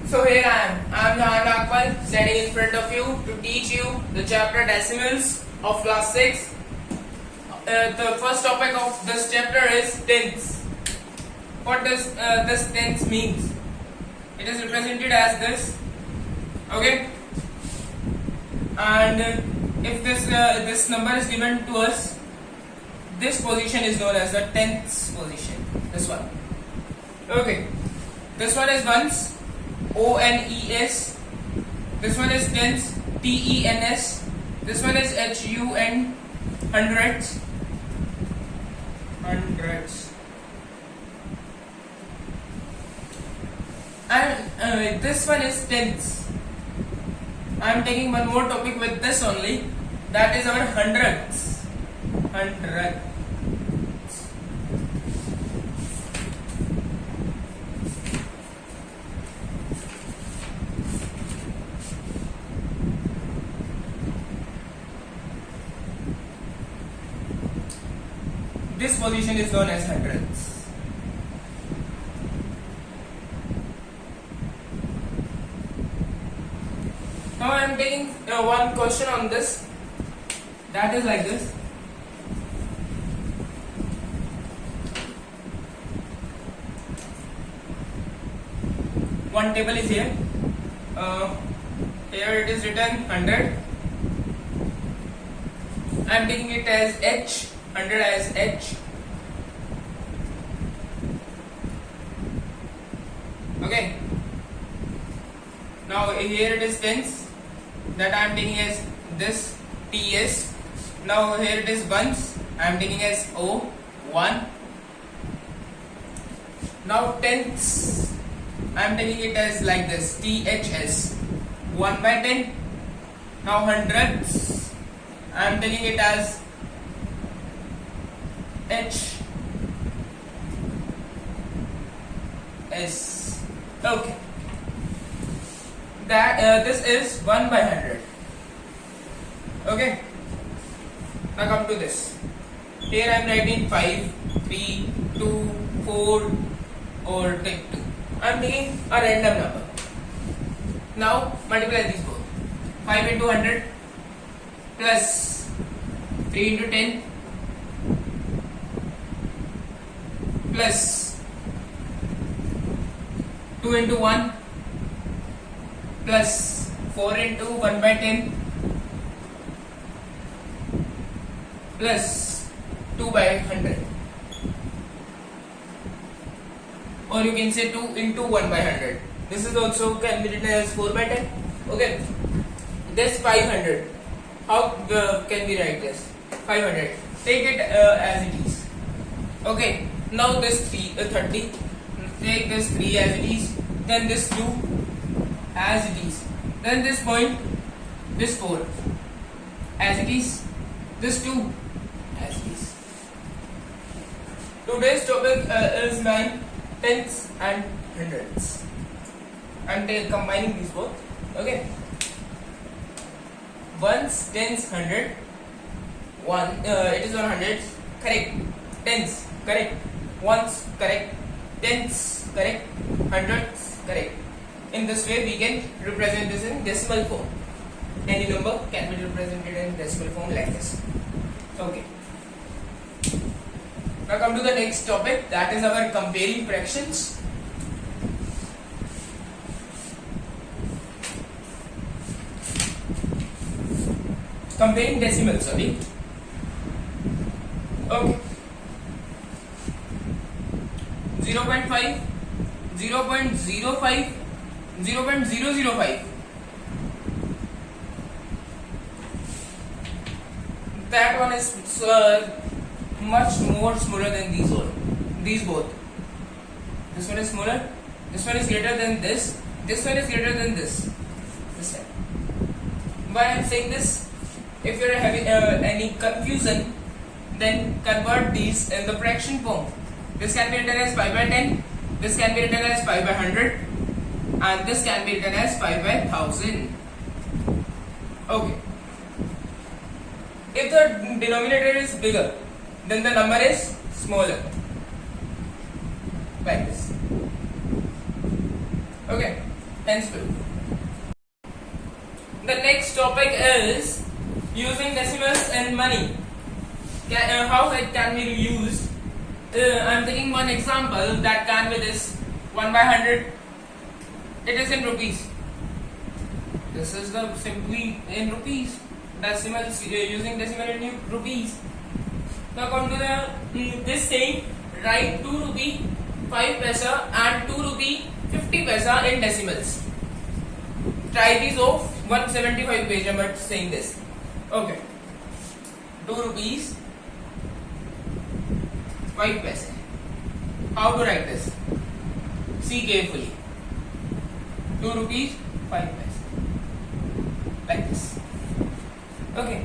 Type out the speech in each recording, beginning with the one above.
So here I am. I am Nahan Akmal standing in front of you to teach you the chapter decimals of class 6. The first topic of this chapter is tenths. What does this tenths means? It is represented as this. Okay. And if this number is given to us, this position is known as the tenths position. This one. Okay. This one is ones. ONES. This one is tens. TENS. This one is HUN. Hundreds. And this one is tenths. I am taking one more topic with this only. That is our hundredths. This position is known as hundredths. Now I am taking one question on this. That is like this. One table is here. Here it is written 100. I am taking it as H. 100 as H. Okay. Now here it is tens. That I am taking as this TS. Now here it is ones. I am taking as O 1. Now tenths. I am taking it as like this THS 1 by 10. Now hundredths. I am taking it as H S. Okay. That this is 1 by 100. Okay. Now come to this. Here I am writing 5, 3, 2, 4 or take 2. I am taking a random number. Now multiply these both. 5 into 100 plus 3 into 10 plus 2 into 1 plus 4 into 1 by 10 plus 2 by 100, or you can say 2 into 1 by 100. This is also can be written as 4 by 10. Okay. This 500. How can we write this? 500. Take it as it is. Okay. Now this 30. Take this 3 as it is. Then this 2 as it is. Then this point, this 4 as it is. This 2 as it is. Today's topic is my tenths and hundredths. I'm combining these both. Okay. Ones, tens, hundred. It is 100. Correct. Tens. Correct. Ones. Correct. Tens. Correct. Hundreds. Correct. In this way, we can represent this in decimal form. Any number can be represented in decimal form like this. Okay. Now come to the next topic. That is our comparing fractions. Comparing decimals, sorry. Okay. 0.5, 0.05, 0.005. That one is much more smaller than these all. These both. This one is smaller. This one is greater than this. This one is greater than this. This one. Why I am saying this? If you are having any confusion, then convert these in the fraction form. This can be written as 5 by 10. This can be written as 5 by 100. And this can be written as 5 by 1000. Okay. If the denominator is bigger, then the number is smaller. Like this. Okay. henceforth. The next topic is using decimals in money. How it can be used. I am taking one example that can be this 1 by 100. It is in rupees. This is the simply in rupees. Decimals using decimal in rupees. Now come to the this saying, write 2 rupee 5 paisa and 2 rupee 50 paisa in decimals. Try these off 175 page. I am saying this. Okay. 2 rupees 5 paisa. How to write this? See carefully. 2 rupees 5 paisa. Like this. Okay.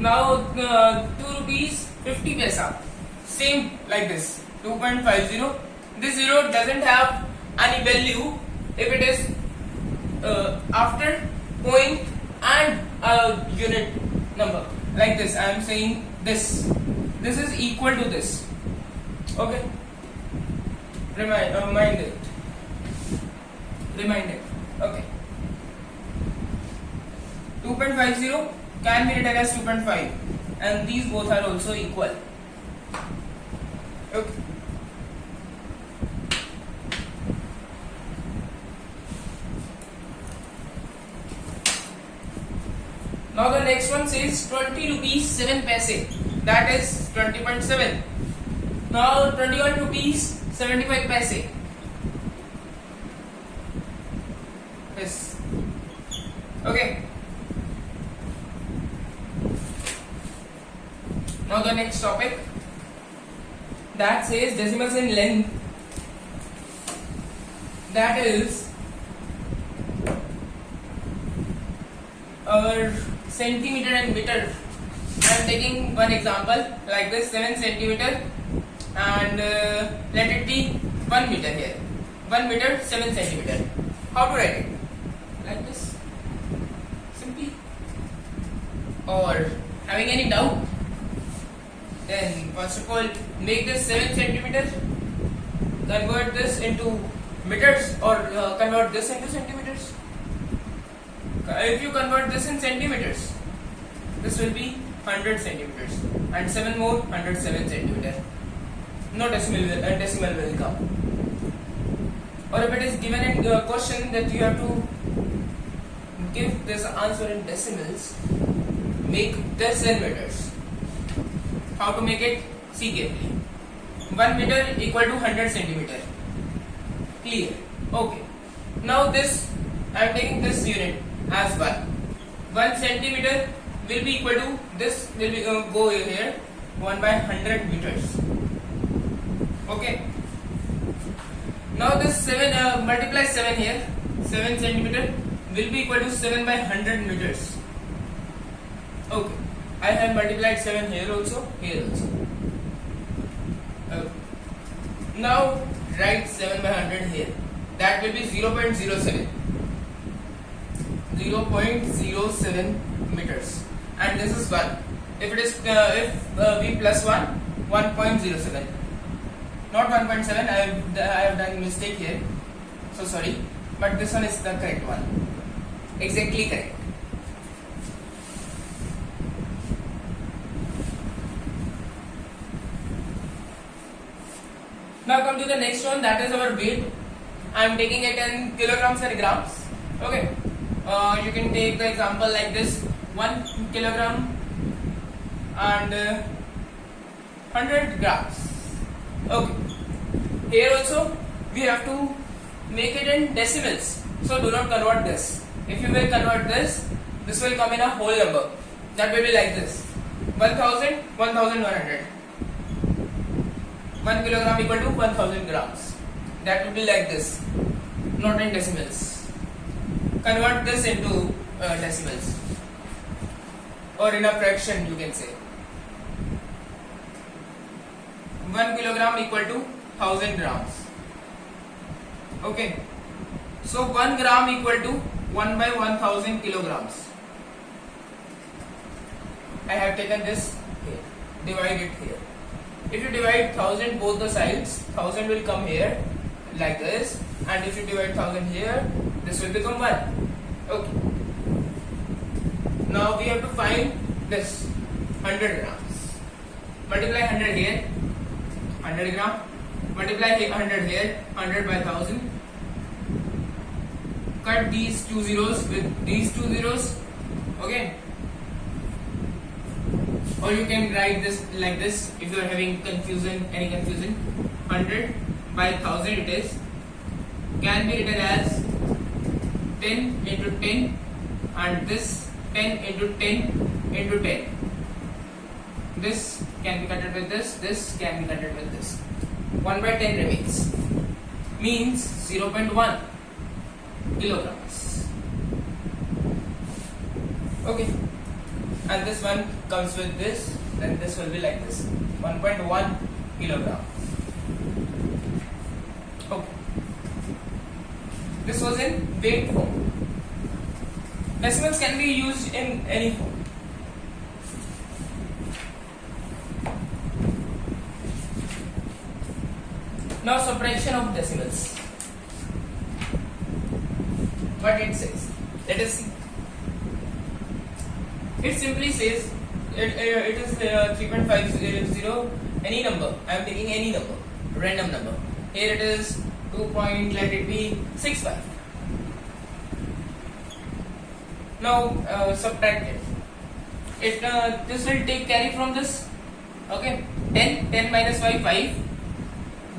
Now 2 rupees 50 paisa. Same like this. 2.50. This zero doesn't have any value if it is after point and a unit number. Like this. I am saying this. This is equal to this. Okay. Remind it. Okay. 2.50 can be written as 2.5 and these both are also equal. Okay. Now the next one says 20 rupees 7 paise. That is 20.7. Now 21 rupees 75 paise. Yes. Okay. Now the next topic that says decimals in length. That is our centimeter and meter. I am taking one example like this 7 centimeter and let it be 1 meter here. 1 meter 7 centimeter. How to write it? Like this. Simply. Or having any doubt? Then first of all make this 7 centimeter, convert this into meters or convert this into centimeters. If you convert this in centimeters, this will be 100 centimeters and 7 more 107 centimeter. No decimal will come. Or if it is given in the question that you have to give this answer in decimals, make this in meters. How to make it? See carefully. 1 meter equal to 100 centimeter. Clear? Okay. Now this, I am taking this unit as 1. 1 centimeter will be equal to, this will be go here, 1 by 100 meters. Okay. Now this 7 multiply 7 here, 7 centimeter will be equal to 7 by 100 meters. Okay. I have multiplied 7 here also, here also. Okay. Now write 7 by 100 here. That will be 0.07. 0.07 meters. And this is 1. If it is v plus 1, 1.07. Not 1.7. I have done mistake here. So sorry. But this one is the correct one. Exactly correct. Now come to the next one, that is our weight. I am taking it in kilograms and grams. Okay. You can take the example like this: 1 kilogram and 100 grams. Okay. Here also we have to make it in decimals. So do not convert this. If you will convert this, this will come in a whole number. That will be like this: 1000, 1100. 1 kilogram equal to 1000 grams. That will be like this, not in decimals. Convert this into decimals, or in a fraction you can say. 1 kilogram equal to 1000 grams. Okay. So 1 gram equal to 1 by 1000 kilograms. I have taken this here, divide it here. If you divide 1000 both the sides, 1000 will come here like this, and if you divide 1000 here, this will become 1. Okay. Now we have to find this 100 grams. Multiply 100 here, 100 gram. Multiply 100 here, 100 by 1000. Cut these two zeros with these two zeros. Okay. Or you can write this like this if you are having confusion, any confusion. 100 by 1000 it is. Can be written as 10 into 10, and this 10 into 10 into 10. This can be cutted with this can be cutted with this. 1 by 10 remains. Means 0.1 kilograms. Okay. And this one comes with this, then this will be like this. 1.1 kilogram. Okay. This was in weight form. Decimals can be used in any form. Now subtraction of decimals. What it says? Let us see. It simply says it is 3.50, any number. I am taking any number, random number. Here it is 2. Let it be 65. Now subtract it. This will take carry from this. Okay, 10 minus 5 5.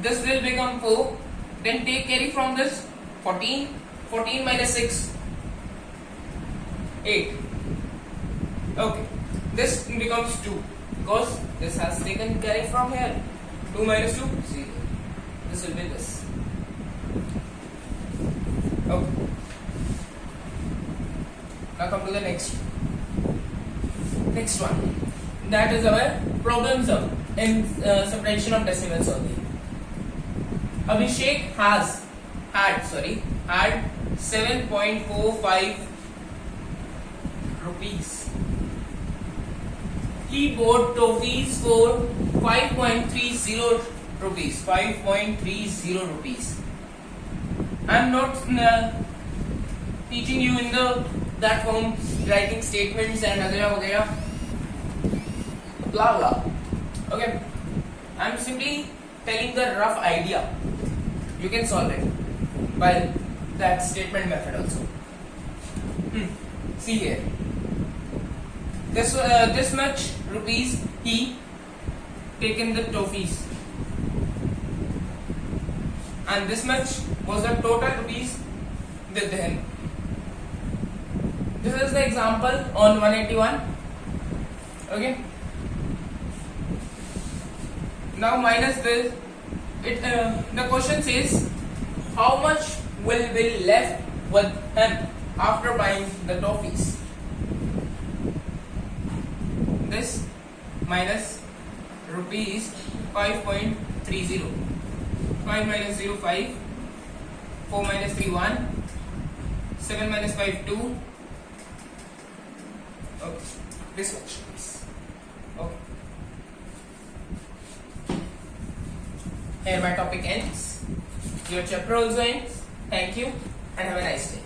This will become 4. Then take carry from this 14 minus 6 8. Okay, this becomes 2 because this has taken carry from here. 2 minus 2 0. This will be this. Okay. Now come to the next one. That is our problem sum in subtraction of decimals only. Abhishek had 7.45 rupees. He bought toffees for 5.30 rupees. 5.30 rupees. I am not teaching you in that form writing statements and agera blah blah. Okay, I am simply telling the rough idea. You can solve it by that statement method also. See here. This much rupees he taken the toffees, and this much was the total rupees with him. This is the example on 181. Okay. Now minus this. The question says how much will be left with him after buying the toffees. This minus rupees 5.30. 5 minus 0 5. 4 minus 3 1. 7 minus 5 2. Okay, this much rupees. Okay. Here my topic ends. Your chapter also ends. Thank you and have a nice day.